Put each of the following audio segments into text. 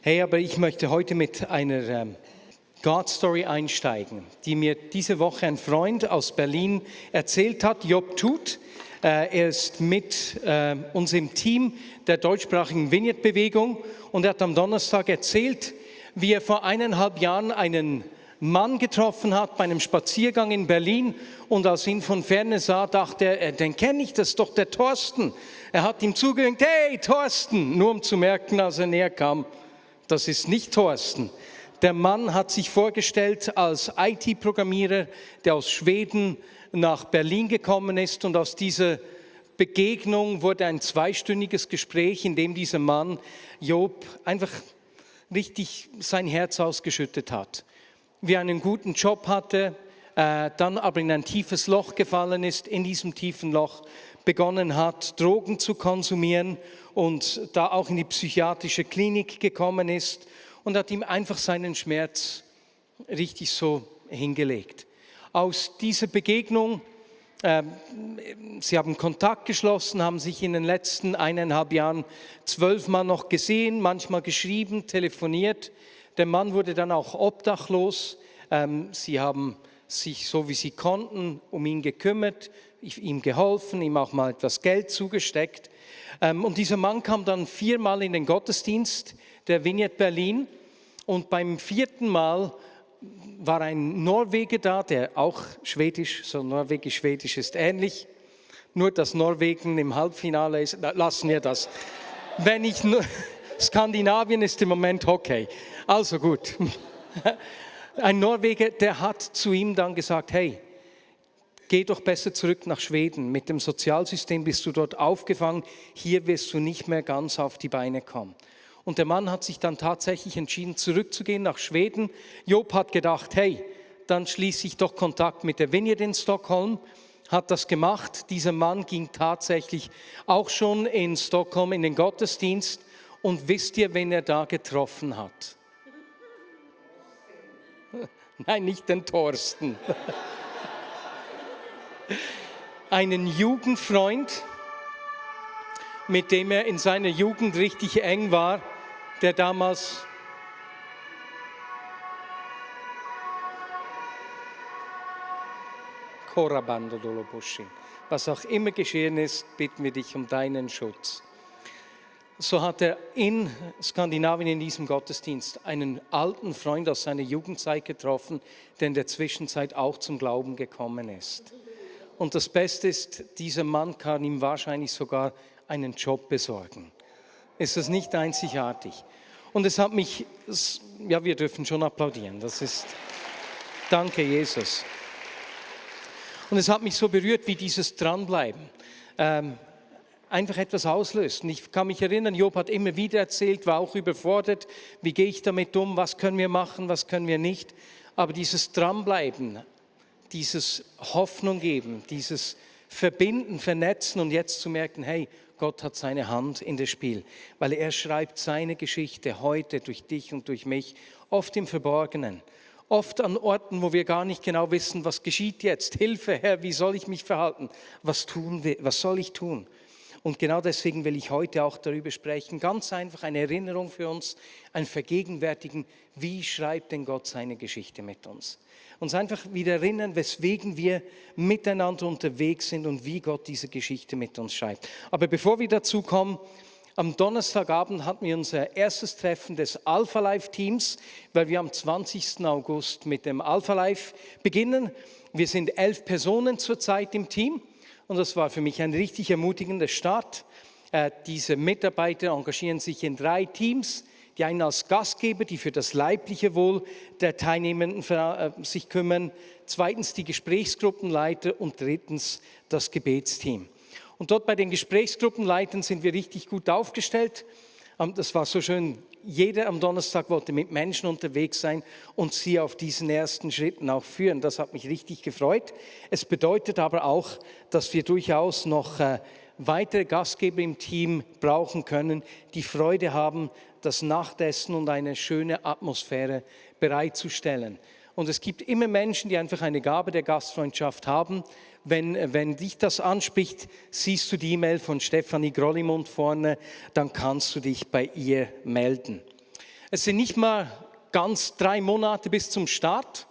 Hey, aber ich möchte heute mit einer God-Story einsteigen, die mir diese Woche ein Freund aus Berlin erzählt hat, Job Tut. Er ist mit uns im Team der deutschsprachigen Vineyard-Bewegung und er hat am Donnerstag erzählt, wie er vor 1,5 Jahren einen Mann getroffen hat bei einem Spaziergang in Berlin und als ihn von Ferne sah, dachte er, den kenne ich, das ist doch der Thorsten. Er hat ihm zugewinkt, hey Thorsten, nur um zu merken, als er näher kam, das ist nicht Thorsten. Der Mann hat sich vorgestellt als IT-Programmierer, der aus Schweden nach Berlin gekommen ist und aus dieser Begegnung wurde ein 2-stündiges Gespräch, in dem dieser Mann Job einfach richtig sein Herz ausgeschüttet hat. Wie er einen guten Job hatte, dann aber in ein tiefes Loch gefallen ist, in diesem tiefen Loch begonnen hat, Drogen zu konsumieren und da auch in die psychiatrische Klinik gekommen ist und hat ihm einfach seinen Schmerz richtig so hingelegt. Aus dieser Begegnung, sie haben Kontakt geschlossen, haben sich in den letzten 1,5 Jahren 12 Mal noch gesehen, manchmal geschrieben, telefoniert. Der Mann wurde dann auch obdachlos. Sie haben sich, so wie sie konnten, um ihn gekümmert, ihm geholfen, ihm auch mal etwas Geld zugesteckt. Und dieser Mann kam dann 4 Mal in den Gottesdienst der Vineyard Berlin. Und beim 4. Mal war ein Norweger da, der auch schwedisch, so norwegisch-schwedisch ist ähnlich. Nur dass Norwegen im Halbfinale ist, lassen wir das. Wenn ich nur, Skandinavien ist im Moment Hockey. Also gut. Ein Norweger, der hat zu ihm dann gesagt, hey, geh doch besser zurück nach Schweden. Mit dem Sozialsystem bist du dort aufgefangen. Hier wirst du nicht mehr ganz auf die Beine kommen. Und der Mann hat sich dann tatsächlich entschieden, zurückzugehen nach Schweden. Job hat gedacht, hey, dann schließe ich doch Kontakt mit der Vineyard in Stockholm. Hat das gemacht. Dieser Mann ging tatsächlich auch schon in Stockholm in den Gottesdienst. Und wisst ihr, wen er da getroffen hat? Nein, nicht den Thorsten. Einen Jugendfreund, mit dem er in seiner Jugend richtig eng war, der damals Korabando Dolobushi. Was auch immer geschehen ist, bitten wir dich um deinen Schutz. So hat er in Skandinavien in diesem Gottesdienst einen alten Freund aus seiner Jugendzeit getroffen, der in der Zwischenzeit auch zum Glauben gekommen ist. Und das Beste ist, dieser Mann kann ihm wahrscheinlich sogar einen Job besorgen. Ist das nicht einzigartig? Und es hat mich, ja, wir dürfen schon applaudieren, das ist, danke Jesus. Und es hat mich so berührt, wie dieses Dranbleiben einfach etwas auslöst. Und ich kann mich erinnern, Job hat immer wieder erzählt, war auch überfordert, wie gehe ich damit um, was können wir machen, was können wir nicht. Aber dieses Dranbleiben, dieses Hoffnung geben, dieses Verbinden, Vernetzen und jetzt zu merken, hey, Gott hat seine Hand in das Spiel, weil er schreibt seine Geschichte heute durch dich und durch mich, oft im Verborgenen, oft an Orten, wo wir gar nicht genau wissen, was geschieht jetzt. Hilfe, Herr, wie soll ich mich verhalten? Was soll ich tun? Und genau deswegen will ich heute auch darüber sprechen, ganz einfach eine Erinnerung für uns, ein Vergegenwärtigen, wie schreibt denn Gott seine Geschichte mit uns? Uns einfach wieder erinnern, weswegen wir miteinander unterwegs sind und wie Gott diese Geschichte mit uns schreibt. Aber bevor wir dazu kommen, am Donnerstagabend hatten wir unser erstes Treffen des Alpha Life Teams, weil wir am 20. August mit dem Alpha Life beginnen. Wir sind 11 Personen zurzeit im Team und das war für mich ein richtig ermutigender Start. Diese Mitarbeiter engagieren sich in 3 Teams. Die einen als Gastgeber, die für das leibliche Wohl der Teilnehmenden sich kümmern. 2. die Gesprächsgruppenleiter und 3. das Gebetsteam. Und dort bei den Gesprächsgruppenleitern sind wir richtig gut aufgestellt. Das war so schön, jeder am Donnerstag wollte mit Menschen unterwegs sein und sie auf diesen ersten Schritten auch führen. Das hat mich richtig gefreut. Es bedeutet aber auch, dass wir durchaus noch weitere Gastgeber im Team brauchen können, die Freude haben, das Nachtessen und eine schöne Atmosphäre bereitzustellen. Und es gibt immer Menschen, die einfach eine Gabe der Gastfreundschaft haben. Wenn dich das anspricht, siehst du die E-Mail von Stefanie Grollimund vorne, dann kannst du dich bei ihr melden. Es sind nicht mal ganz 3 Monate bis zum Start.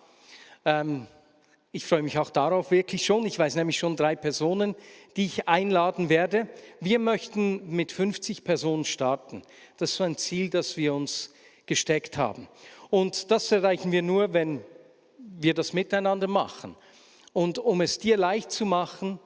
Ich freue mich auch darauf wirklich schon. Ich weiß nämlich schon 3 Personen, die ich einladen werde. Wir möchten mit 50 Personen starten. Das ist so ein Ziel, das wir uns gesteckt haben. Und das erreichen wir nur, wenn wir das miteinander machen. Und um es dir leicht zu machen,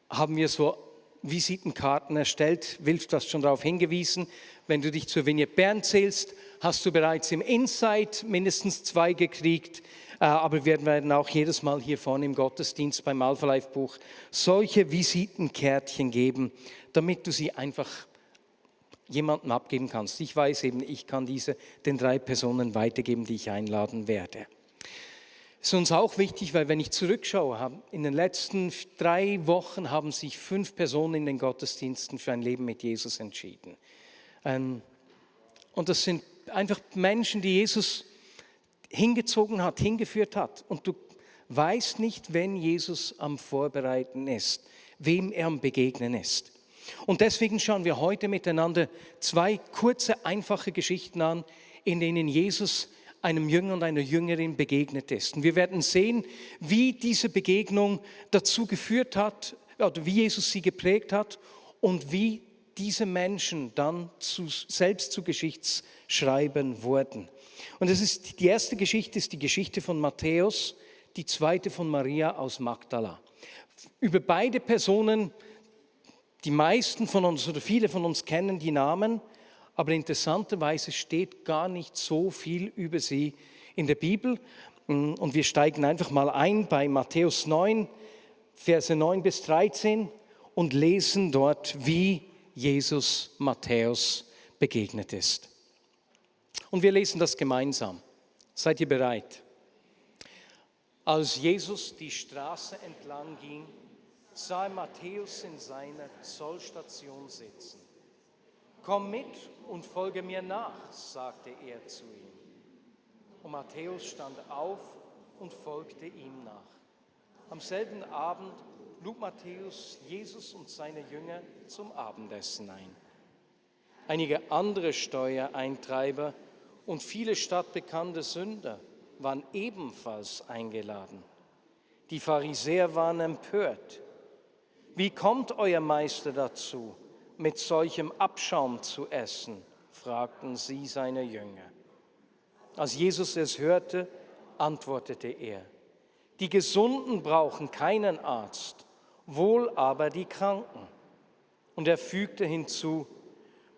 haben wir so Visitenkarten erstellt. Wilf, du hast schon darauf hingewiesen. Wenn du dich zur Vignette Bern zählst, hast du bereits im Insight mindestens 2 gekriegt. Aber wir werden auch jedes Mal hier vorne im Gottesdienst beim Alpha Life Buch solche Visitenkärtchen geben, damit du sie einfach jemandem abgeben kannst. Ich weiß eben, ich kann diese den 3 Personen weitergeben, die ich einladen werde. Es ist uns auch wichtig, weil wenn ich zurückschaue, in den letzten 3 Wochen haben sich 5 Personen in den Gottesdiensten für ein Leben mit Jesus entschieden. Und das sind einfach Menschen, die Jesus hingezogen hat, hingeführt hat. Und du weißt nicht, wenn Jesus am Vorbereiten ist, wem er am Begegnen ist. Und deswegen schauen wir heute miteinander 2 kurze, einfache Geschichten an, in denen Jesus einem Jünger und einer Jüngerin begegnet ist. Und wir werden sehen, wie diese Begegnung dazu geführt hat, oder wie Jesus sie geprägt hat und wie diese Menschen dann selbst zu Geschichtsschreibern wurden. Und die erste Geschichte ist die Geschichte von Matthäus, die zweite von Maria aus Magdala. Über beide Personen, die meisten von uns oder viele von uns kennen die Namen, aber interessanterweise steht gar nicht so viel über sie in der Bibel. Und wir steigen einfach mal ein bei Matthäus 9, Verse 9 bis 13 und lesen dort, wie Jesus Matthäus begegnet ist. Und wir lesen das gemeinsam. Seid ihr bereit? Als Jesus die Straße entlang ging, sah er Matthäus in seiner Zollstation sitzen. Komm mit und folge mir nach, sagte er zu ihm. Und Matthäus stand auf und folgte ihm nach. Am selben Abend lud Matthäus Jesus und seine Jünger zum Abendessen ein. Einige andere Steuereintreiber und viele stadtbekannte Sünder waren ebenfalls eingeladen. Die Pharisäer waren empört. Wie kommt euer Meister dazu, mit solchem Abschaum zu essen? Fragten sie seine Jünger. Als Jesus es hörte, antwortete er: Die Gesunden brauchen keinen Arzt, wohl aber die Kranken. Und er fügte hinzu: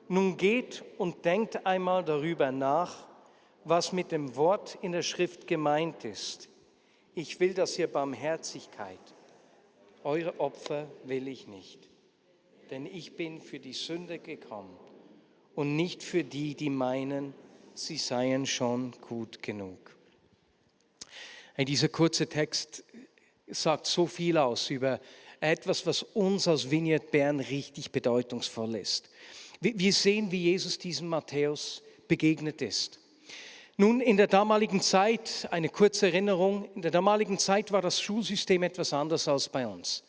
Nun geht und denkt einmal darüber nach, was mit dem Wort in der Schrift gemeint ist. Ich will, dass ihr Barmherzigkeit, eure Opfer will ich nicht. Denn ich bin für die Sünder gekommen und nicht für die, die meinen, sie seien schon gut genug. Dieser kurze Text sagt so viel aus über etwas, was uns als Vignette Bern richtig bedeutungsvoll ist. Wir sehen, wie Jesus diesem Matthäus begegnet ist. Nun, in der damaligen Zeit, eine kurze Erinnerung, in der damaligen Zeit war das Schulsystem etwas anders als bei uns.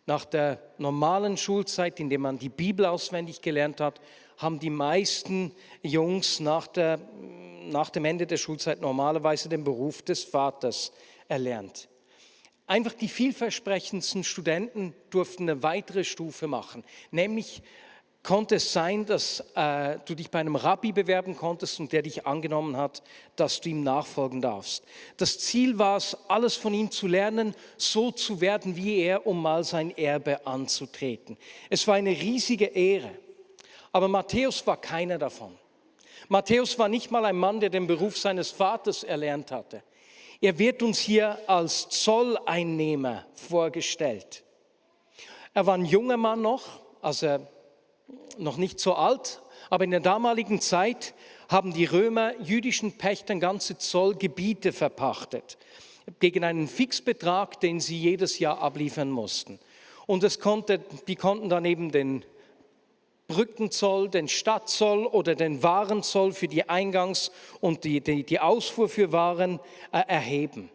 Nach der normalen Schulzeit, in der man die Bibel auswendig gelernt hat, haben die meisten Jungs nach dem Ende der Schulzeit normalerweise den Beruf des Vaters erlernt. Einfach die vielversprechendsten Studenten durften eine weitere Stufe machen, nämlich konnte es sein, dass du dich bei einem Rabbi bewerben konntest und der dich angenommen hat, dass du ihm nachfolgen darfst. Das Ziel war es, alles von ihm zu lernen, so zu werden wie er, um mal sein Erbe anzutreten. Es war eine riesige Ehre. Aber Matthäus war keiner davon. Matthäus war nicht mal ein Mann, der den Beruf seines Vaters erlernt hatte. Er wird uns hier als Zolleinnehmer vorgestellt. Er war ein junger Mann also noch nicht so alt, aber in der damaligen Zeit haben die Römer jüdischen Pächtern ganze Zollgebiete verpachtet, gegen einen Fixbetrag, den sie jedes Jahr abliefern mussten. Und die konnten dann eben den Brückenzoll, den Stadtzoll oder den Warenzoll für die Eingangs- und die Ausfuhr für Waren erheben.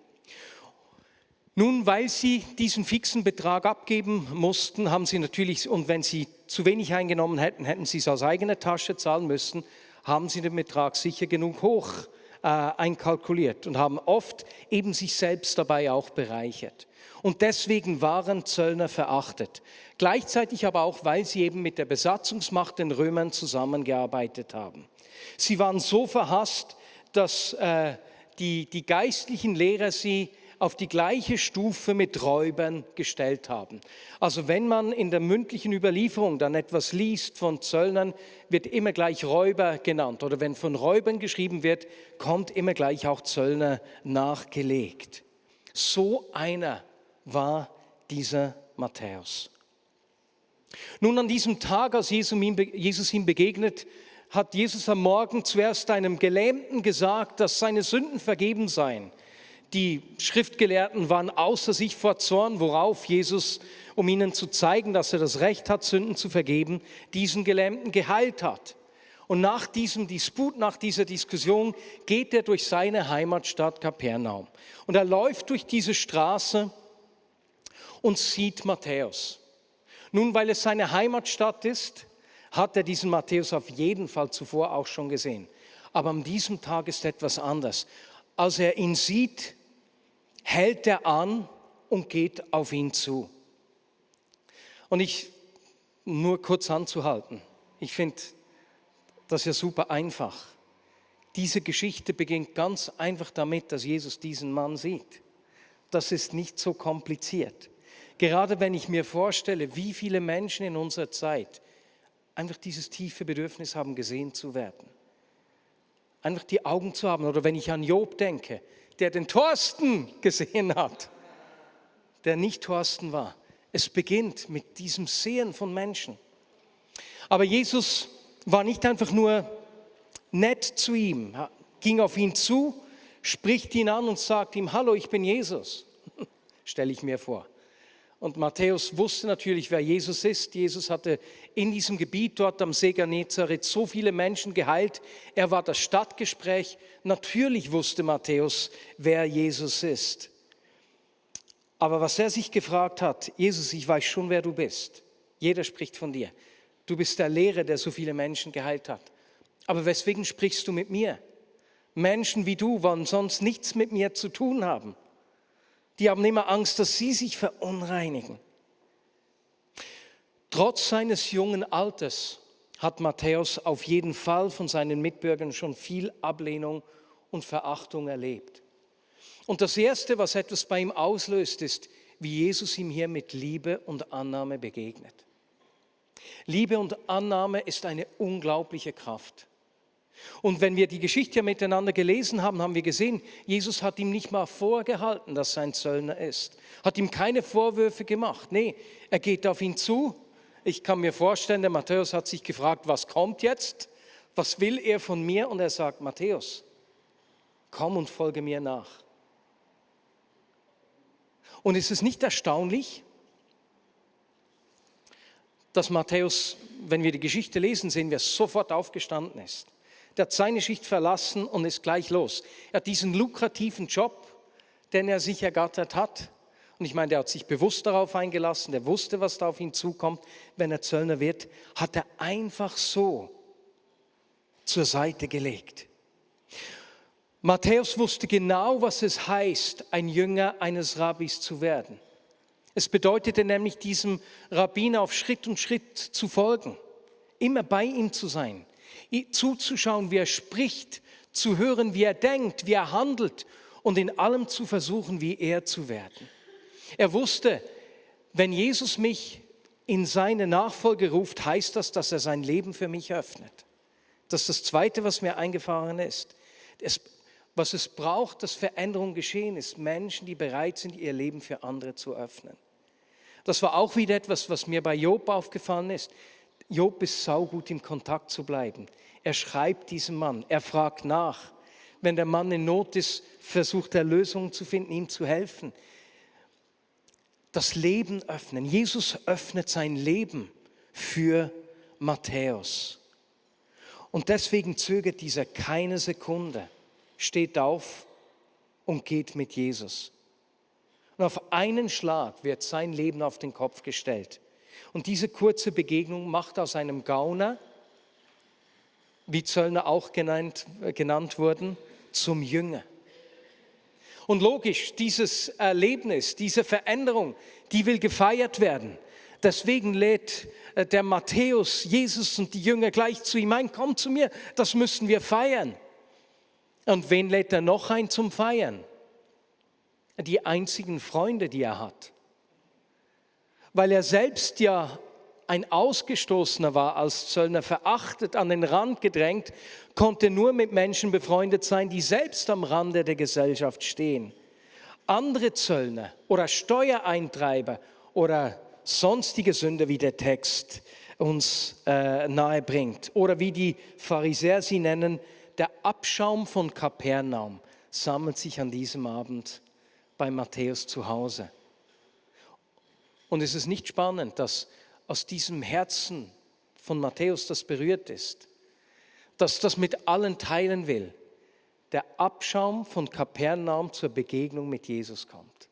Nun, weil sie diesen fixen Betrag abgeben mussten, haben sie natürlich, und wenn sie zu wenig eingenommen hätten, hätten sie es aus eigener Tasche zahlen müssen, haben sie den Betrag sicher genug hoch einkalkuliert und haben oft eben sich selbst dabei auch bereichert. Und deswegen waren Zöllner verachtet. Gleichzeitig aber auch, weil sie eben mit der Besatzungsmacht den Römern zusammengearbeitet haben. Sie waren so verhasst, dass die geistlichen Lehrer sie auf die gleiche Stufe mit Räubern gestellt haben. Also wenn man in der mündlichen Überlieferung dann etwas liest von Zöllnern, wird immer gleich Räuber genannt. Oder wenn von Räubern geschrieben wird, kommt immer gleich auch Zöllner nachgelegt. So einer war dieser Matthäus. Nun an diesem Tag, als Jesus ihm begegnet, hat Jesus am Morgen zuerst einem Gelähmten gesagt, dass seine Sünden vergeben seien. Die Schriftgelehrten waren außer sich vor Zorn, worauf Jesus, um ihnen zu zeigen, dass er das Recht hat, Sünden zu vergeben, diesen Gelähmten geheilt hat. Und nach diesem Disput, nach dieser Diskussion geht er durch seine Heimatstadt Kapernaum. Und er läuft durch diese Straße und sieht Matthäus. Nun, weil es seine Heimatstadt ist, hat er diesen Matthäus auf jeden Fall zuvor auch schon gesehen. Aber an diesem Tag ist etwas anders. Als er ihn sieht, hält er an und geht auf ihn zu. Und nur kurz anzuhalten, ich finde das ja super einfach. Diese Geschichte beginnt ganz einfach damit, dass Jesus diesen Mann sieht. Das ist nicht so kompliziert. Gerade wenn ich mir vorstelle, wie viele Menschen in unserer Zeit einfach dieses tiefe Bedürfnis haben, gesehen zu werden. Einfach die Augen zu haben. Oder wenn ich an Job denke, der den Thorsten gesehen hat, der nicht Thorsten war. Es beginnt mit diesem Sehen von Menschen. Aber Jesus war nicht einfach nur nett zu ihm, ging auf ihn zu, spricht ihn an und sagt ihm, hallo, ich bin Jesus, stelle ich mir vor. Und Matthäus wusste natürlich, wer Jesus ist. Jesus hatte in diesem Gebiet dort am See Genezareth so viele Menschen geheilt. Er war das Stadtgespräch. Natürlich wusste Matthäus, wer Jesus ist. Aber was er sich gefragt hat, Jesus, ich weiß schon, wer du bist. Jeder spricht von dir. Du bist der Lehrer, der so viele Menschen geheilt hat. Aber weswegen sprichst du mit mir? Menschen wie du wollen sonst nichts mit mir zu tun haben. Die haben immer Angst, dass sie sich verunreinigen. Trotz seines jungen Alters hat Matthäus auf jeden Fall von seinen Mitbürgern schon viel Ablehnung und Verachtung erlebt. Und das Erste, was etwas bei ihm auslöst, ist, wie Jesus ihm hier mit Liebe und Annahme begegnet. Liebe und Annahme ist eine unglaubliche Kraft. Und wenn wir die Geschichte miteinander gelesen haben, haben wir gesehen, Jesus hat ihm nicht mal vorgehalten, dass er ein Zöllner ist. Hat ihm keine Vorwürfe gemacht. Nee, er geht auf ihn zu. Ich kann mir vorstellen, der Matthäus hat sich gefragt, was kommt jetzt? Was will er von mir? Und er sagt, Matthäus, komm und folge mir nach. Und ist es nicht erstaunlich, dass Matthäus, wenn wir die Geschichte lesen, sehen wir, sofort aufgestanden ist. Der hat seine Schicht verlassen und ist gleich los. Er hat diesen lukrativen Job, den er sich ergattert hat. Und ich meine, der hat sich bewusst darauf eingelassen, der wusste, was da auf ihn zukommt, wenn er Zöllner wird, hat er einfach so zur Seite gelegt. Matthäus wusste genau, was es heißt, ein Jünger eines Rabbis zu werden. Es bedeutete nämlich, diesem Rabbiner auf Schritt und Schritt zu folgen, immer bei ihm zu sein. Zuzuschauen, wie er spricht, zu hören, wie er denkt, wie er handelt und in allem zu versuchen, wie er zu werden. Er wusste, wenn Jesus mich in seine Nachfolge ruft, heißt das, dass er sein Leben für mich öffnet. Das ist das Zweite, was mir eingefahren ist. Was es braucht, dass Veränderung geschehen ist, Menschen, die bereit sind, ihr Leben für andere zu öffnen. Das war auch wieder etwas, was mir bei Job aufgefallen ist. Job ist saugut, im Kontakt zu bleiben. Er schreibt diesem Mann, er fragt nach. Wenn der Mann in Not ist, versucht er Lösungen zu finden, ihm zu helfen. Das Leben öffnen. Jesus öffnet sein Leben für Matthäus. Und deswegen zögert dieser keine Sekunde, steht auf und geht mit Jesus. Und auf einen Schlag wird sein Leben auf den Kopf gestellt. Und diese kurze Begegnung macht aus einem Gauner wie Zöllner auch genannt wurden, zum Jünger. Und logisch, dieses Erlebnis, diese Veränderung, die will gefeiert werden. Deswegen lädt der Matthäus Jesus und die Jünger gleich zu ihm ein, komm zu mir, das müssen wir feiern. Und wen lädt er noch ein zum Feiern? Die einzigen Freunde, die er hat. Weil er selbst ja ein Ausgestoßener war, als Zöllner, verachtet, an den Rand gedrängt, konnte nur mit Menschen befreundet sein, die selbst am Rande der Gesellschaft stehen. Andere Zöllner oder Steuereintreiber oder sonstige Sünder, wie der Text uns nahe bringt, oder wie die Pharisäer sie nennen, der Abschaum von Kapernaum, sammelt sich an diesem Abend bei Matthäus zu Hause. Und es ist nicht spannend, dass aus diesem Herzen von Matthäus, das berührt ist, dass das mit allen teilen will, der Abschaum von Kapernaum zur Begegnung mit Jesus kommt.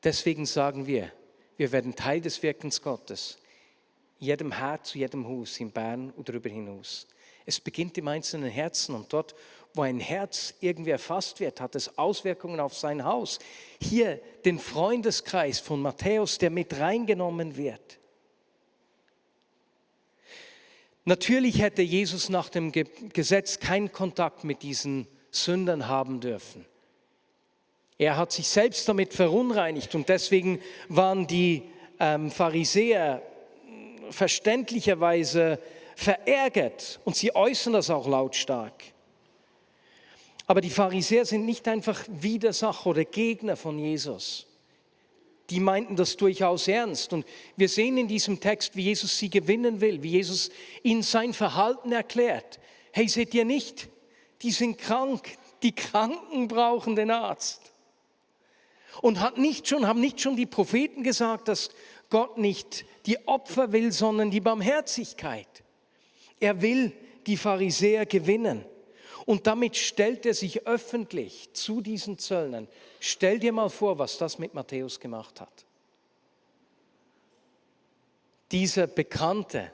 Deswegen sagen wir werden Teil des Wirkens Gottes, jedem Herz, zu jedem Haus in Bern und darüber hinaus. Es beginnt im einzelnen Herzen und dort, wo ein Herz irgendwie erfasst wird, hat es Auswirkungen auf sein Haus. Hier den Freundeskreis von Matthäus, der mit reingenommen wird. Natürlich hätte Jesus nach dem Gesetz keinen Kontakt mit diesen Sündern haben dürfen. Er hat sich selbst damit verunreinigt und deswegen waren die Pharisäer verständlicherweise verärgert und sie äußern das auch lautstark. Aber die Pharisäer sind nicht einfach Widersacher oder Gegner von Jesus. Die meinten das durchaus ernst. Und wir sehen in diesem Text, wie Jesus sie gewinnen will, wie Jesus ihnen sein Verhalten erklärt. Hey, seht ihr nicht? Die sind krank. Die Kranken brauchen den Arzt. Und haben nicht schon die Propheten gesagt, dass Gott nicht die Opfer will, sondern die Barmherzigkeit. Er will die Pharisäer gewinnen. Und damit stellt er sich öffentlich zu diesen Zöllnern. Stell dir mal vor, was das mit Matthäus gemacht hat. Dieser Bekannte,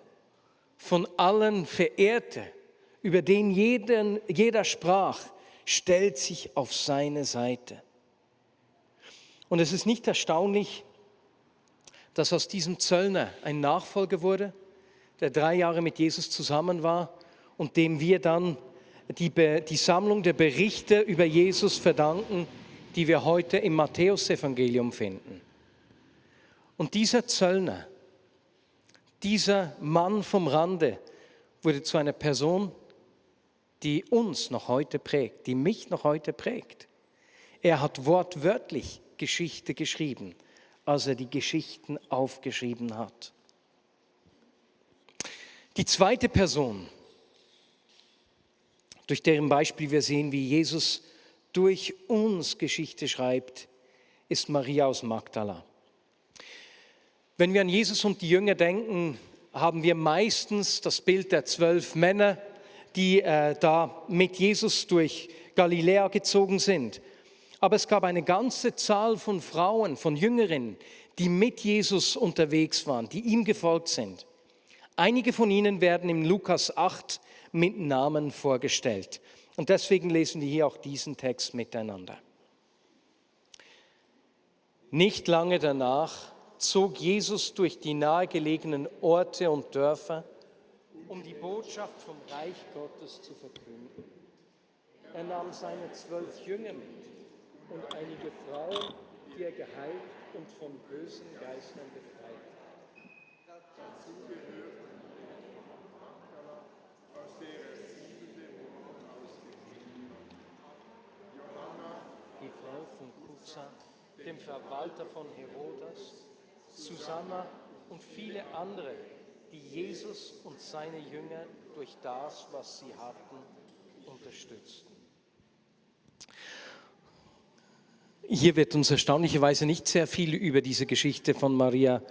von allen Verehrte, über den jeder sprach, stellt sich auf seine Seite. Und es ist nicht erstaunlich, dass aus diesem Zöllner ein Nachfolger wurde, der 3 Jahre mit Jesus zusammen war und dem wir dann die Sammlung der Berichte über Jesus verdanken, die wir heute im Matthäusevangelium finden. Und dieser Zöllner, dieser Mann vom Rande, wurde zu einer Person, die uns noch heute prägt, die mich noch heute prägt. Er hat wortwörtlich Geschichte geschrieben, als er die Geschichten aufgeschrieben hat. Die zweite Person, durch deren Beispiel wir sehen, wie Jesus durch uns Geschichte schreibt, ist Maria aus Magdala. Wenn wir an Jesus und die Jünger denken, haben wir meistens das Bild der 12 Männer, die da mit Jesus durch Galiläa gezogen sind. Aber es gab eine ganze Zahl von Frauen, von Jüngerinnen, die mit Jesus unterwegs waren, die ihm gefolgt sind. Einige von ihnen werden im Lukas 8 mit Namen vorgestellt. Und deswegen lesen wir hier auch diesen Text miteinander. Nicht lange danach zog Jesus durch die nahegelegenen Orte und Dörfer, um die Botschaft vom Reich Gottes zu verkünden. Er nahm seine 12 Jünger mit und einige Frauen, die er geheilt und von bösen Geistern befreit hat. Dazu gehört Magdala, aus der er 7 Dämonen ausgetrieben hat. Johanna, die Frau von Chuza, dem Verwalter von Herodas, Susanna und viele andere, die Jesus und seine Jünger durch das, was sie hatten, unterstützten. Hier wird uns erstaunlicherweise nicht sehr viel über diese Geschichte von Maria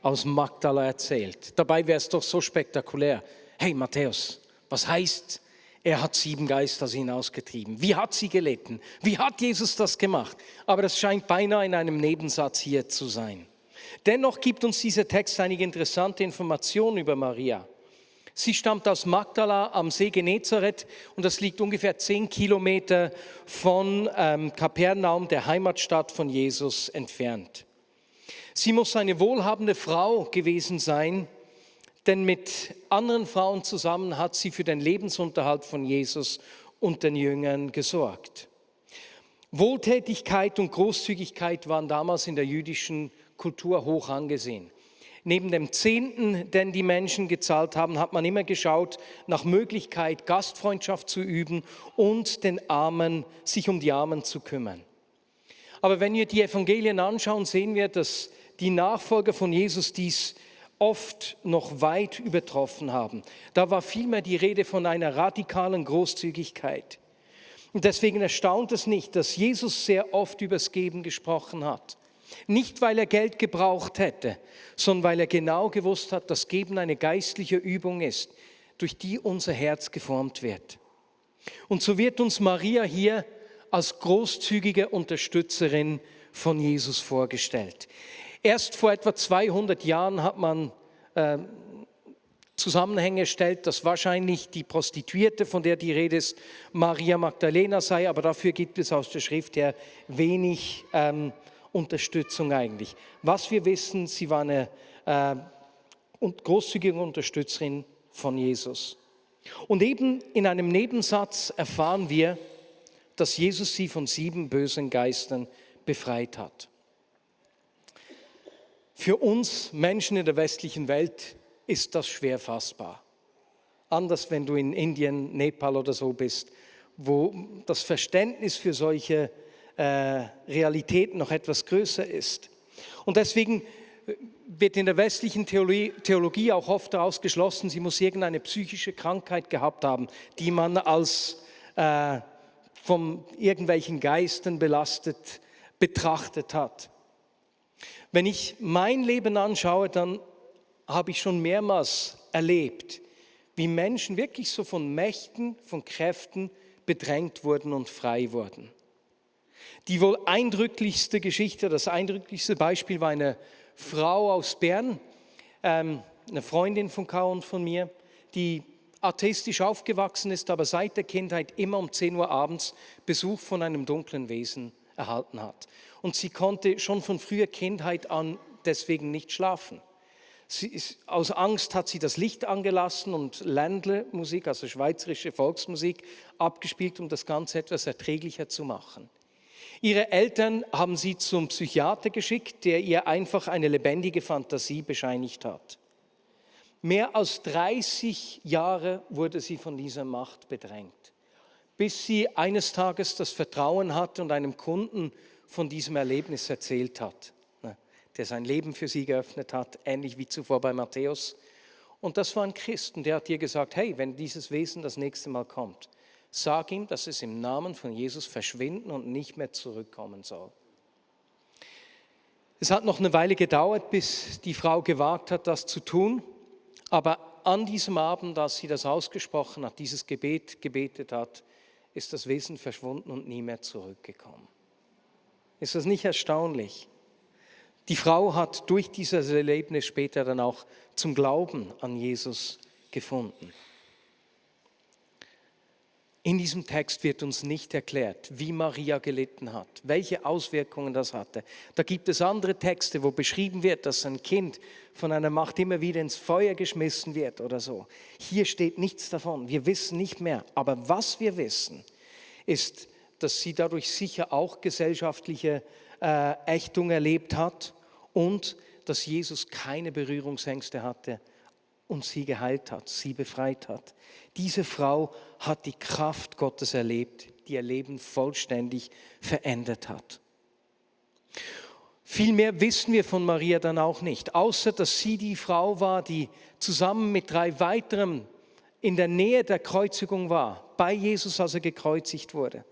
aus Magdala erzählt. Dabei wäre es doch so spektakulär. Hey Matthäus, was heißt, er hat 7 Geister hinausgetrieben? Wie hat sie gelitten? Wie hat Jesus das gemacht? Aber das scheint beinahe in einem Nebensatz hier zu sein. Dennoch gibt uns dieser Text einige interessante Informationen über Maria. Sie stammt aus Magdala am See Genezareth und das liegt ungefähr 10 Kilometer von Kapernaum, der Heimatstadt von Jesus, entfernt. Sie muss eine wohlhabende Frau gewesen sein, denn mit anderen Frauen zusammen hat sie für den Lebensunterhalt von Jesus und den Jüngern gesorgt. Wohltätigkeit und Großzügigkeit waren damals in der jüdischen Kultur hoch angesehen. Neben dem Zehnten, den die Menschen gezahlt haben, hat man immer geschaut nach Möglichkeit, Gastfreundschaft zu üben und den Armen, sich um die Armen zu kümmern. Aber wenn wir die Evangelien anschauen, sehen wir, dass die Nachfolger von Jesus dies oft noch weit übertroffen haben. Da war vielmehr die Rede von einer radikalen Großzügigkeit. Und deswegen erstaunt es nicht, dass Jesus sehr oft übers Geben gesprochen hat. Nicht, weil er Geld gebraucht hätte, sondern weil er genau gewusst hat, dass Geben eine geistliche Übung ist, durch die unser Herz geformt wird. Und so wird uns Maria hier als großzügige Unterstützerin von Jesus vorgestellt. Erst vor etwa 200 Jahren hat man Zusammenhänge erstellt, dass wahrscheinlich die Prostituierte, von der die Rede ist, Maria Magdalena sei, aber dafür gibt es aus der Schrift her wenig Unterstützung eigentlich. Was wir wissen, sie war eine großzügige Unterstützerin von Jesus. Und eben in einem Nebensatz erfahren wir, dass Jesus sie von 7 bösen Geistern befreit hat. Für uns Menschen in der westlichen Welt ist das schwer fassbar. Anders, wenn du in Indien, Nepal oder so bist, wo das Verständnis für solche Realität noch etwas größer ist. Und deswegen wird in der westlichen Theologie auch oft daraus geschlossen, sie muss irgendeine psychische Krankheit gehabt haben, die man als von irgendwelchen Geistern belastet betrachtet hat. Wenn ich mein Leben anschaue, dann habe ich schon mehrmals erlebt, wie Menschen wirklich so von Mächten, von Kräften bedrängt wurden und frei wurden. Die wohl eindrücklichste Geschichte, das eindrücklichste Beispiel war eine Frau aus Bern, eine Freundin von Kao und von mir, die atheistisch aufgewachsen ist, aber seit der Kindheit immer um 10 Uhr abends Besuch von einem dunklen Wesen erhalten hat. Und sie konnte schon von früher Kindheit an deswegen nicht schlafen. Aus Angst hat sie das Licht angelassen und Ländle-Musik, also schweizerische Volksmusik, abgespielt, um das Ganze etwas erträglicher zu machen. Ihre Eltern haben sie zum Psychiater geschickt, der ihr einfach eine lebendige Fantasie bescheinigt hat. Mehr als 30 Jahre wurde sie von dieser Macht bedrängt, bis sie eines Tages das Vertrauen hatte und einem Kunden von diesem Erlebnis erzählt hat, der sein Leben für sie geöffnet hat, ähnlich wie zuvor bei Matthäus. Und das war ein Christ und der hat ihr gesagt, hey, wenn dieses Wesen das nächste Mal kommt, sag ihm, dass es im Namen von Jesus verschwinden und nicht mehr zurückkommen soll. Es hat noch eine Weile gedauert, bis die Frau gewagt hat, das zu tun. Aber an diesem Abend, als sie das ausgesprochen hat, dieses Gebet gebetet hat, ist das Wesen verschwunden und nie mehr zurückgekommen. Ist das nicht erstaunlich? Die Frau hat durch dieses Erlebnis später dann auch zum Glauben an Jesus gefunden. In diesem Text wird uns nicht erklärt, wie Maria gelitten hat, welche Auswirkungen das hatte. Da gibt es andere Texte, wo beschrieben wird, dass ein Kind von einer Macht immer wieder ins Feuer geschmissen wird oder so. Hier steht nichts davon, wir wissen nicht mehr. Aber was wir wissen, ist, dass sie dadurch sicher auch gesellschaftliche Ächtung erlebt hat und dass Jesus keine Berührungsängste hatte und sie geheilt hat, sie befreit hat. Diese Frau hat die Kraft Gottes erlebt, die ihr Leben vollständig verändert hat. Viel mehr wissen wir von Maria dann auch nicht, außer dass sie die Frau war, die zusammen mit 3 weiteren in der Nähe der Kreuzigung war, bei Jesus, als er gekreuzigt wurde.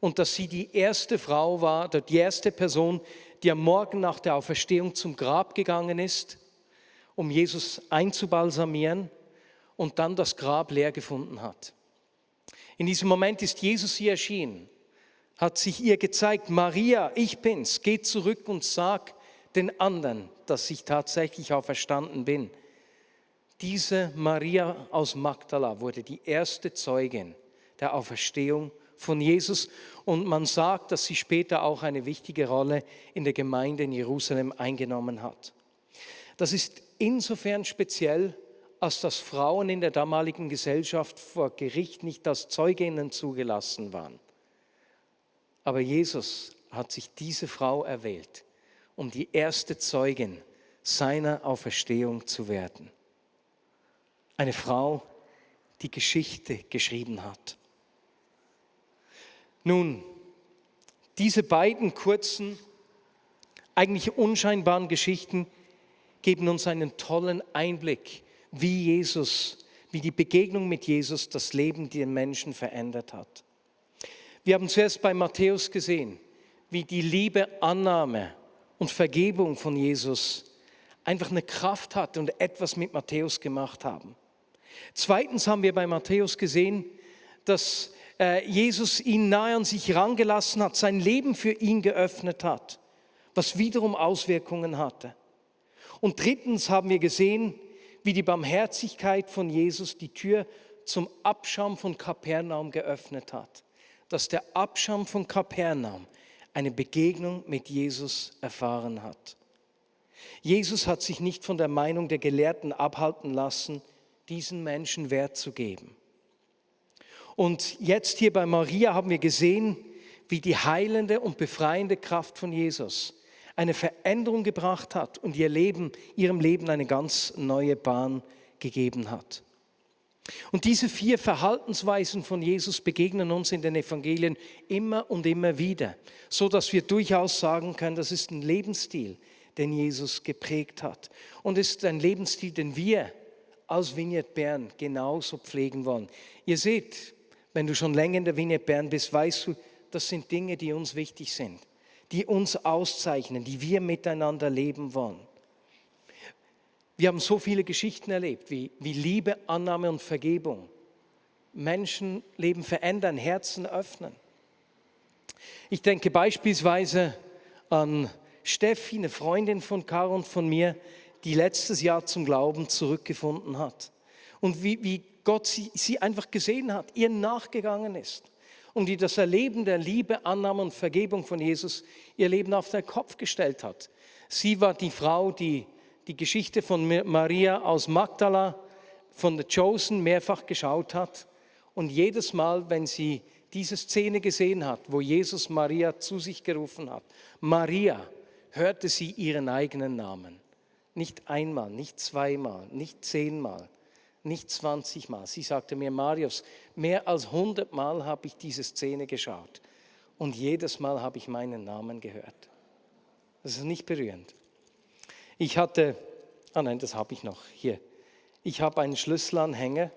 Und dass sie die erste Frau war, die erste Person, die am Morgen nach der Auferstehung zum Grab gegangen ist, um Jesus einzubalsamieren und dann das Grab leer gefunden hat. In diesem Moment ist Jesus ihr erschienen, hat sich ihr gezeigt, Maria, ich bin's, geh zurück und sag den anderen, dass ich tatsächlich auferstanden bin. Diese Maria aus Magdala wurde die erste Zeugin der Auferstehung von Jesus und man sagt, dass sie später auch eine wichtige Rolle in der Gemeinde in Jerusalem eingenommen hat. Das ist insofern speziell, als dass Frauen in der damaligen Gesellschaft vor Gericht nicht als Zeuginnen zugelassen waren. Aber Jesus hat sich diese Frau erwählt, um die erste Zeugin seiner Auferstehung zu werden. Eine Frau, die Geschichte geschrieben hat. Nun, diese beiden kurzen, eigentlich unscheinbaren Geschichten geben uns einen tollen Einblick, wie die Begegnung mit Jesus das Leben der Menschen verändert hat. Wir haben zuerst bei Matthäus gesehen, wie die Liebe, Annahme und Vergebung von Jesus einfach eine Kraft hatte und etwas mit Matthäus gemacht haben. Zweitens haben wir bei Matthäus gesehen, dass Jesus ihn nahe an sich herangelassen hat, sein Leben für ihn geöffnet hat, was wiederum Auswirkungen hatte. Und drittens haben wir gesehen, wie die Barmherzigkeit von Jesus die Tür zum Abschaum von Kapernaum geöffnet hat. Dass der Abschaum von Kapernaum eine Begegnung mit Jesus erfahren hat. Jesus hat sich nicht von der Meinung der Gelehrten abhalten lassen, diesen Menschen Wert zu geben. Und jetzt hier bei Maria haben wir gesehen, wie die heilende und befreiende Kraft von Jesus eine Veränderung gebracht hat und ihrem Leben eine ganz neue Bahn gegeben hat. Und diese 4 Verhaltensweisen von Jesus begegnen uns in den Evangelien immer und immer wieder, so dass wir durchaus sagen können, das ist ein Lebensstil, den Jesus geprägt hat. Und es ist ein Lebensstil, den wir als Vineyard Bern genauso pflegen wollen. Ihr seht, wenn du schon länger in der Vineyard Bern bist, weißt du, das sind Dinge, die uns wichtig sind, die uns auszeichnen, die wir miteinander leben wollen. Wir haben so viele Geschichten erlebt, wie Liebe, Annahme und Vergebung Menschenleben verändern, Herzen öffnen. Ich denke beispielsweise an Steffi, eine Freundin von Caro und von mir, die letztes Jahr zum Glauben zurückgefunden hat. Und wie Gott sie einfach gesehen hat, ihr nachgegangen ist. Und die das Erleben der Liebe, Annahme und Vergebung von Jesus ihr Leben auf den Kopf gestellt hat. Sie war die Frau, die die Geschichte von Maria aus Magdala, von The Chosen mehrfach geschaut hat. Und jedes Mal, wenn sie diese Szene gesehen hat, wo Jesus Maria zu sich gerufen hat, Maria, hörte sie ihren eigenen Namen. Nicht einmal, nicht zweimal, nicht 10-mal, nicht 20-mal. Sie sagte mir, Marius, mehr als 100-mal habe ich diese Szene geschaut. Und jedes Mal habe ich meinen Namen gehört. Das ist nicht berührend. Ich hatte, das habe ich noch hier. Ich habe einen Schlüsselanhänger.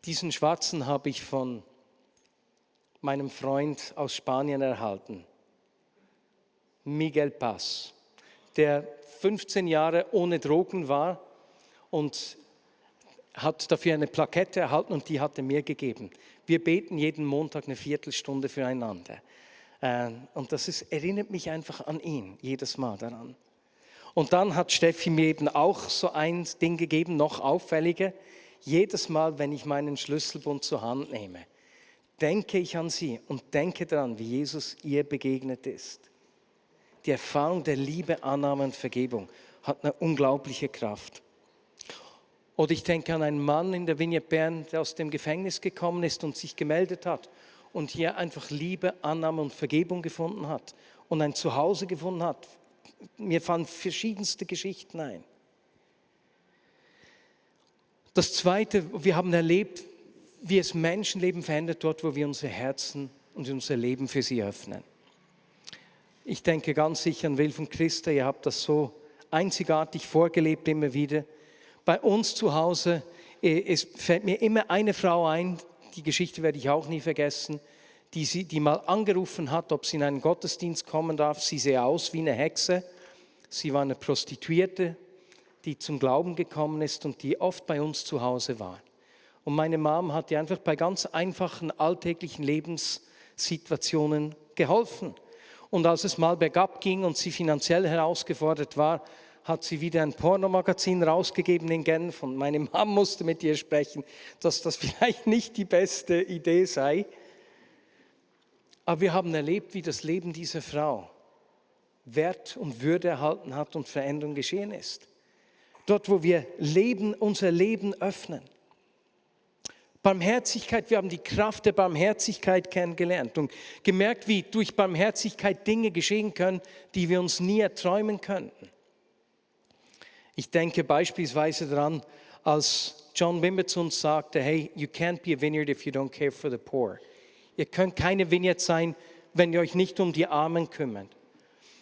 Diesen schwarzen habe ich von meinem Freund aus Spanien erhalten. Miguel Paz, der 15 Jahre ohne Drogen war und hat dafür eine Plakette erhalten und die hat er mir gegeben. Wir beten jeden Montag eine Viertelstunde füreinander. Und erinnert mich einfach an ihn, jedes Mal daran. Und dann hat Steffi mir eben auch so ein Ding gegeben, noch auffälliger. Jedes Mal, wenn ich meinen Schlüsselbund zur Hand nehme, denke ich an sie und denke daran, wie Jesus ihr begegnet ist. Die Erfahrung der Liebe, Annahme und Vergebung hat eine unglaubliche Kraft. Oder ich denke an einen Mann in der Vineyard Bern, der aus dem Gefängnis gekommen ist und sich gemeldet hat und hier einfach Liebe, Annahme und Vergebung gefunden hat und ein Zuhause gefunden hat. Mir fallen verschiedenste Geschichten ein. Das Zweite, wir haben erlebt, wie es Menschenleben verändert dort, wo wir unsere Herzen und unser Leben für sie öffnen. Ich denke ganz sicher an Wilf und Christa, ihr habt das so einzigartig vorgelebt immer wieder. Bei uns zu Hause, es fällt mir immer eine Frau ein, die Geschichte werde ich auch nie vergessen, die mal angerufen hat, ob sie in einen Gottesdienst kommen darf. Sie sähe aus wie eine Hexe. Sie war eine Prostituierte, die zum Glauben gekommen ist und die oft bei uns zu Hause war. Und meine Mom hat ihr einfach bei ganz einfachen alltäglichen Lebenssituationen geholfen. Und als es mal bergab ging und sie finanziell herausgefordert war, hat sie wieder ein Pornomagazin rausgegeben in Genf und meine Mom musste mit ihr sprechen, dass das vielleicht nicht die beste Idee sei. Aber wir haben erlebt, wie das Leben dieser Frau Wert und Würde erhalten hat und Veränderung geschehen ist. Dort, wo wir leben, unser Leben öffnen. Barmherzigkeit, wir haben die Kraft der Barmherzigkeit kennengelernt und gemerkt, wie durch Barmherzigkeit Dinge geschehen können, die wir uns nie erträumen könnten. Ich denke beispielsweise daran, als John Wimber zu uns sagte, hey, you can't be a vineyard if you don't care for the poor. Ihr könnt keine Vineyard sein, wenn ihr euch nicht um die Armen kümmert.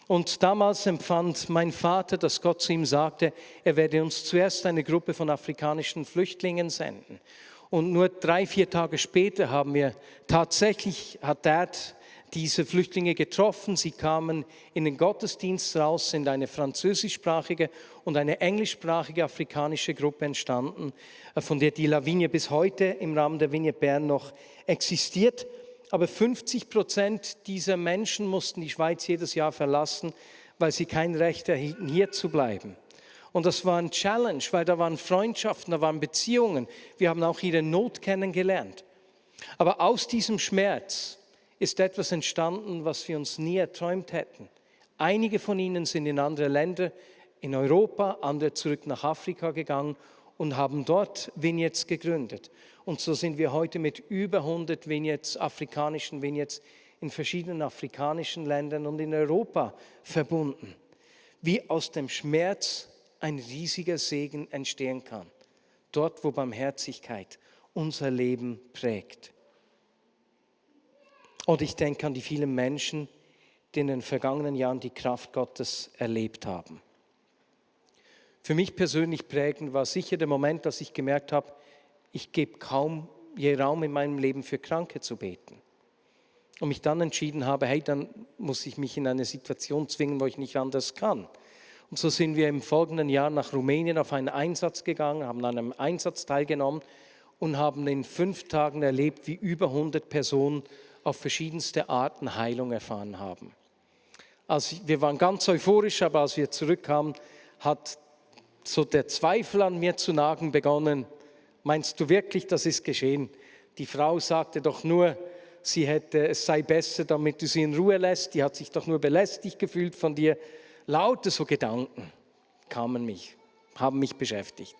Und damals empfand mein Vater, dass Gott zu ihm sagte, er werde uns zuerst eine Gruppe von afrikanischen Flüchtlingen senden. Und nur 3-4 Tage später hat Dad diese Flüchtlinge getroffen. Sie kamen in den Gottesdienst raus, sind eine französischsprachige und eine englischsprachige afrikanische Gruppe entstanden, von der die Lavinie bis heute im Rahmen der Vignette Bern noch existiert. Aber 50% dieser Menschen mussten die Schweiz jedes Jahr verlassen, weil sie kein Recht erhielten, hier zu bleiben. Und das war ein Challenge, weil da waren Freundschaften, da waren Beziehungen. Wir haben auch ihre Not kennengelernt. Aber aus diesem Schmerz ist etwas entstanden, was wir uns nie erträumt hätten. Einige von ihnen sind in andere Länder, in Europa, andere zurück nach Afrika gegangen und haben dort Vignettes gegründet. Und so sind wir heute mit über 100 Vignettes, afrikanischen Vignettes, in verschiedenen afrikanischen Ländern und in Europa verbunden. Wie aus dem Schmerz ein riesiger Segen entstehen kann. Dort, wo Barmherzigkeit unser Leben prägt. Und ich denke an die vielen Menschen, die in den vergangenen Jahren die Kraft Gottes erlebt haben. Für mich persönlich prägend war sicher der Moment, dass ich gemerkt habe, ich gebe kaum je Raum in meinem Leben für Kranke zu beten. Und mich dann entschieden habe, hey, dann muss ich mich in eine Situation zwingen, wo ich nicht anders kann. Und so sind wir im folgenden Jahr nach Rumänien auf einen Einsatz gegangen, haben an einem Einsatz teilgenommen und haben in 5 Tagen erlebt, wie über 100 Personen auf verschiedenste Arten Heilung erfahren haben. Also wir waren ganz euphorisch, aber als wir zurückkamen, hat so der Zweifel an mir zu nagen begonnen. Meinst du wirklich, das ist geschehen? Die Frau sagte doch nur, es sei besser, damit du sie in Ruhe lässt. Die hat sich doch nur belästigt gefühlt von dir. Lauter so Gedanken haben mich beschäftigt.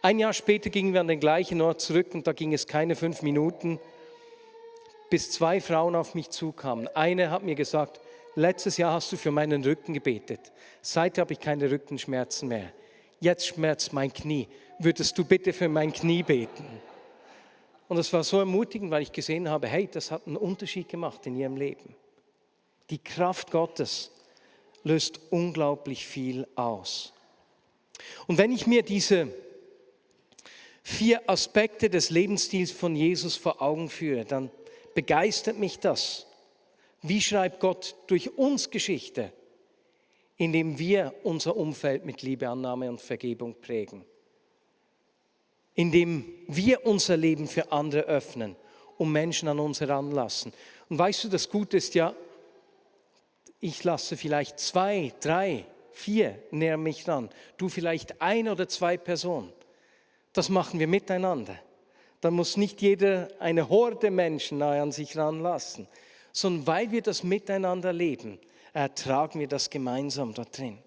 Ein Jahr später gingen wir an den gleichen Ort zurück und da ging es keine 5 Minuten, bis 2 Frauen auf mich zukamen. Eine hat mir gesagt, letztes Jahr hast du für meinen Rücken gebetet. Seither habe ich keine Rückenschmerzen mehr. Jetzt schmerzt mein Knie. Würdest du bitte für mein Knie beten? Und das war so ermutigend, weil ich gesehen habe, hey, das hat einen Unterschied gemacht in ihrem Leben. Die Kraft Gottes löst unglaublich viel aus. Und wenn ich mir diese 4 Aspekte des Lebensstils von Jesus vor Augen führe, dann begeistert mich das. Wie schreibt Gott durch uns Geschichte, indem wir unser Umfeld mit Liebe, Annahme und Vergebung prägen? Indem wir unser Leben für andere öffnen und Menschen an uns heranlassen. Und weißt du, das Gute ist ja, ich lasse vielleicht 2, 3, 4 näher mich ran. Du vielleicht 1 oder 2 Personen. Das machen wir miteinander. Da muss nicht jeder eine Horde Menschen nahe an sich ranlassen, sondern weil wir das miteinander leben, ertragen wir das gemeinsam da drin.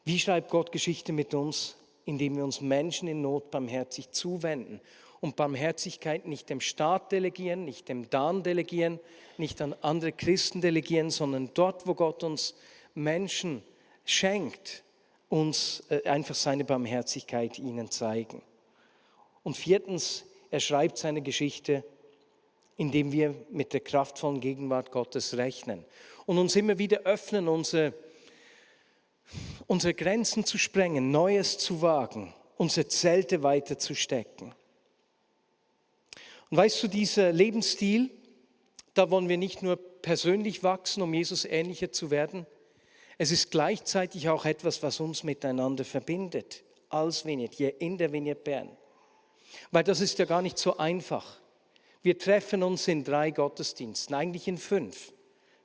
Wie schreibt Gott Geschichte mit uns? Indem wir uns Menschen in Not barmherzig zuwenden und Barmherzigkeit nicht dem Staat delegieren, nicht dem Dan delegieren, nicht an andere Christen delegieren, sondern dort, wo Gott uns Menschen schenkt, uns einfach seine Barmherzigkeit ihnen zeigen. Und 4, er schreibt seine Geschichte, indem wir mit der kraftvollen Gegenwart Gottes rechnen und uns immer wieder öffnen, unsere Grenzen zu sprengen, Neues zu wagen, unsere Zelte weiter zu stecken. Und weißt du, dieser Lebensstil, da wollen wir nicht nur persönlich wachsen, um Jesus ähnlicher zu werden, es ist gleichzeitig auch etwas, was uns miteinander verbindet, als Vignette, hier in der Vignette Bern. Weil das ist ja gar nicht so einfach. Wir treffen uns in 3 Gottesdiensten, eigentlich in 5.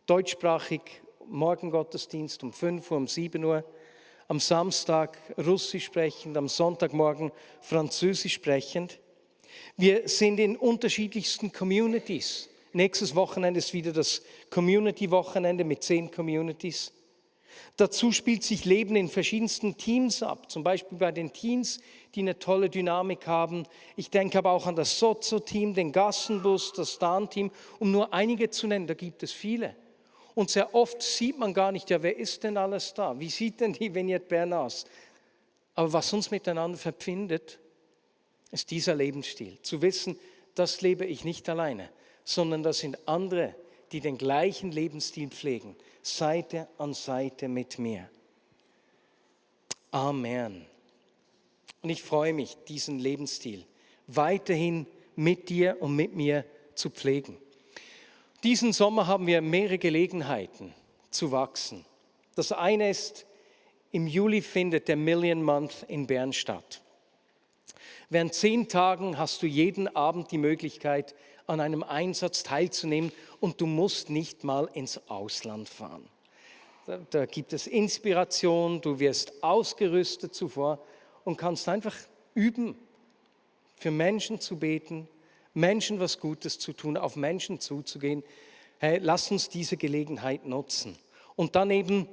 Deutschsprachig Morgengottesdienst um 5 Uhr, um 7 Uhr. am Samstag Russisch sprechend, am Sonntagmorgen Französisch sprechend. Wir sind in unterschiedlichsten Communities. Nächstes Wochenende ist wieder das Community-Wochenende mit 10 Communities. Dazu spielt sich Leben in verschiedensten Teams ab, zum Beispiel bei den Teens, die eine tolle Dynamik haben. Ich denke aber auch an das Sozo-Team, den Gassenbus, das Stan-Team, um nur einige zu nennen, da gibt es viele. Und sehr oft sieht man gar nicht, ja, wer ist denn alles da? Wie sieht denn die Vignette Bern aus? Aber was uns miteinander verbindet, ist dieser Lebensstil. Zu wissen, das lebe ich nicht alleine, sondern das sind andere, die den gleichen Lebensstil pflegen, Seite an Seite mit mir. Amen. Und ich freue mich, diesen Lebensstil weiterhin mit dir und mit mir zu pflegen. Diesen Sommer haben wir mehrere Gelegenheiten zu wachsen. Das eine ist, im Juli findet der Million Month in Bern statt. Während 10 Tagen hast du jeden Abend die Möglichkeit, an einem Einsatz teilzunehmen und du musst nicht mal ins Ausland fahren. Da gibt es Inspiration, du wirst ausgerüstet zuvor und kannst einfach üben, für Menschen zu beten, Menschen was Gutes zu tun, auf Menschen zuzugehen. Hey, lass uns diese Gelegenheit nutzen. Und dann eben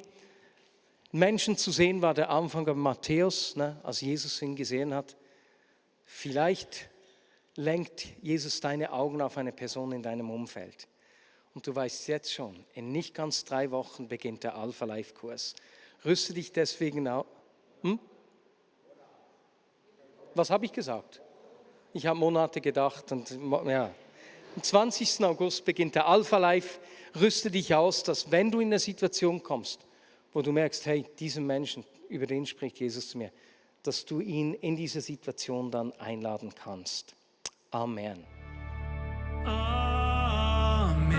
Menschen zu sehen, war der Anfang bei Matthäus, als Jesus ihn gesehen hat. Vielleicht lenkt Jesus deine Augen auf eine Person in deinem Umfeld. Und du weißt jetzt schon, in nicht ganz 3 Wochen beginnt der Alpha-Life-Kurs. Rüste dich deswegen auf. Was habe ich gesagt? Ich habe Monate gedacht. Und ja. Am 20. August beginnt der Alpha-Life. Rüste dich aus, dass wenn du in eine Situation kommst, wo du merkst, hey, diesen Menschen, über den spricht Jesus zu mir, dass du ihn in diese Situation dann einladen kannst. Amen. Amen.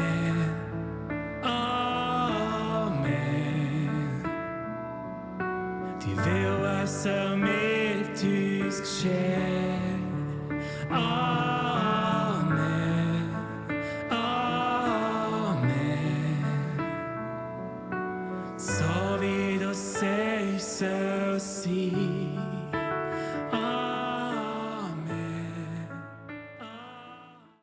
Amen. Die will, was mit uns geschehen. Amen. Amen. So wie du sagst, soll sein.